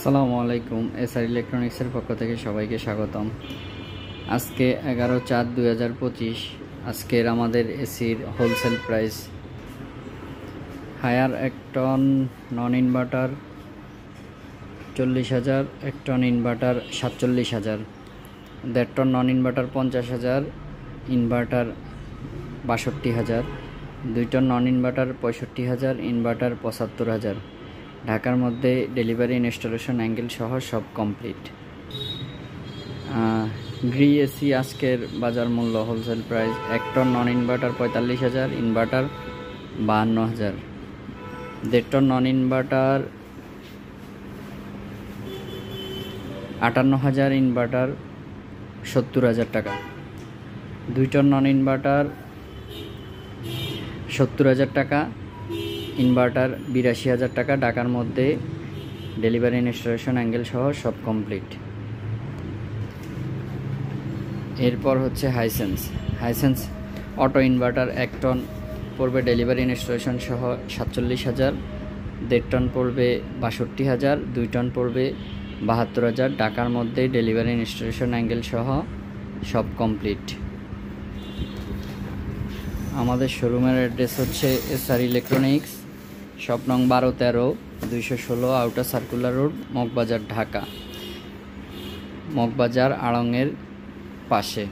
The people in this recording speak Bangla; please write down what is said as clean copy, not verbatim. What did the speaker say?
আসসালামু আলাইকুম। এসআর ইলেকট্রনিক্সের পক্ষ থেকে সবাইকে স্বাগতম। আজকে 11/4/2025। আজকের আমাদের এসির wholesale price Haier 1 ton non inverter 40,000, 1 ton inverter 47,000, 1.5 ton non inverter 50,000, inverter 62,000, 2 ton non inverter 65,000, inverter 75,000। ঢাকার মধ্যে ডেলিভারি ইনস্টলেশন অ্যাঙ্গেল সহ সব কমপ্লিট। গ্রি এসি আজকের বাজার মূল্য wholesale price 1 ton non inverter 45,000, inverter 52,000, 1.5 ton non inverter 58,000, inverter 70,000 টাকা, 2 টন নন ইনভার্টার 70,000 টাকা, ইনভার্টার 82,000 টাকা। ঢাকার মধ্যে ডেলিভারি ইনস্টলেশন অ্যাঙ্গেল সহ সব কমপ্লিট। এরপর হচ্ছে হাইসেন্স অটো ইনভার্টার 1 টন পড়বে ডেলিভারি ইনস্টলেশন সহ 47,000, 1.5 টন পড়বে 62,000, 2 টন পড়বে 72,000। ঢাকার মধ্যে ডেলিভারি ইনস্টলেশন অ্যাঙ্গেল সহ সব কমপ্লিট। আমাদের শোরুমের অ্যাড্রেস হচ্ছে এসআর ইলেকট্রনিক্স, শপ নং 12-13-216 outer circular road, Moghbazar, Dhaka. Moghbazar আড়ংয়ের পাশে।